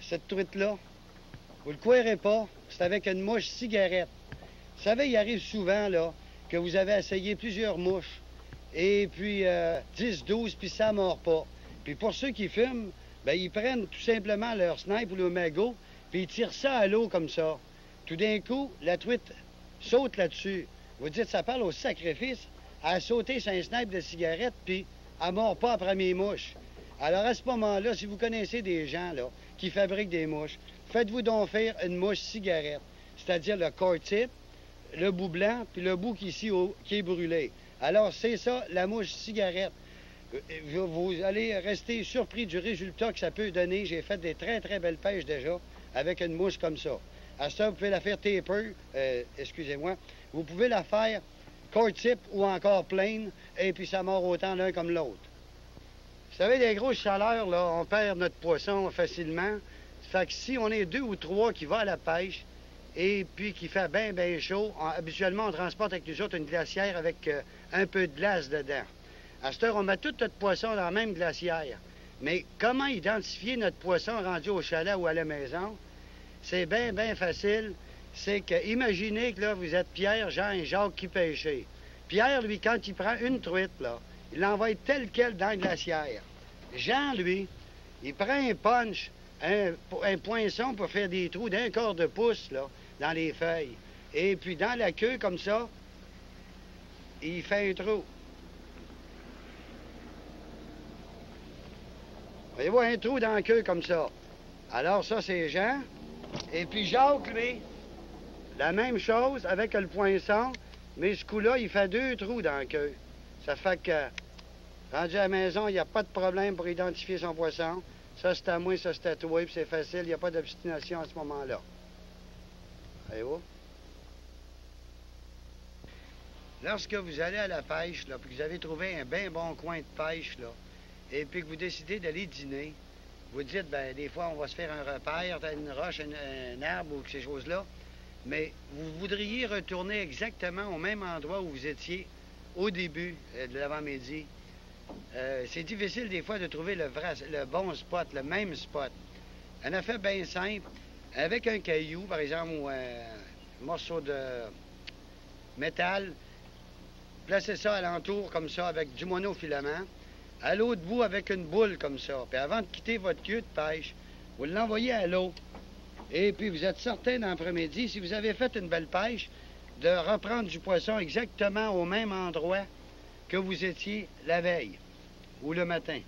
Cette truite-là, vous le croirez pas, c'est avec une mouche cigarette. Vous savez, il arrive souvent, là, que vous avez essayé plusieurs mouches, et puis 10, 12, puis ça ne mord pas. Puis pour ceux qui fument, ben ils prennent tout simplement leur snipe ou leur magot, puis ils tirent ça à l'eau comme ça. Tout d'un coup, la truite saute là-dessus. Vous dites, ça parle au sacrifice. Elle a sauté sur un snipe de cigarette, puis elle ne mord pas après mes mouches. Alors à ce moment-là, si vous connaissez des gens là, qui fabriquent des mouches, faites-vous donc faire une mouche cigarette, c'est-à-dire le corps type, le bout blanc, puis le bout ici qui est brûlé. Alors c'est ça, la mouche cigarette. Vous allez rester surpris du résultat que ça peut donner. J'ai fait des très, très belles pêches déjà avec une mouche comme ça. À ça, vous pouvez la faire taper, excusez-moi. Vous pouvez la faire corps type ou encore plaine, et puis ça mord autant l'un comme l'autre. Vous savez, les grosses chaleurs, là, on perd notre poisson facilement. Fait que si on est 2 ou 3 qui va à la pêche, et puis qui fait bien, bien chaud, habituellement, on transporte avec nous autres une glacière avec un peu de glace dedans. À cette heure, on met tout notre poisson dans la même glacière. Mais comment identifier notre poisson rendu au chalet ou à la maison? C'est bien, bien facile. C'est que, imaginez que là, vous êtes Pierre, Jean et Jacques qui pêchez. Pierre, lui, quand il prend une truite, là, il l'envoie telle quelle dans la glacière. Jean, lui, il prend un punch, un poinçon pour faire des trous d'un quart de pouce, là, dans les feuilles. Et puis, dans la queue, comme ça, il fait un trou. Voyez-vous, un trou dans la queue comme ça. Alors, ça, c'est Jean. Et puis, Jacques, lui, la même chose avec le poinçon, mais ce coup-là, il fait 2 trous dans la queue. Ça fait que, rendu à la maison, il n'y a pas de problème pour identifier son poisson. Ça, c'est à moi, ça, c'est à toi, puis c'est facile, il n'y a pas d'obstination à ce moment-là. Voyez-vous? Lorsque vous allez à la pêche, là, puis que vous avez trouvé un bien bon coin de pêche, là, et puis que vous décidez d'aller dîner, vous dites, bien, des fois, on va se faire un repère, une roche, un arbre ou ces choses-là, mais vous voudriez retourner exactement au même endroit où vous étiez au début de l'avant-midi. C'est difficile des fois de trouver le bon spot, le même spot. Un affaire bien simple, avec un caillou, par exemple, ou un morceau de métal, placez ça alentour comme ça avec du monofilament, à l'autre bout avec une boule comme ça. Puis avant de quitter votre queue de pêche, vous l'envoyez à l'eau. Et puis vous êtes certain dans l'après-midi, si vous avez fait une belle pêche, de reprendre du poisson exactement au même endroit que vous étiez la veille ou le matin.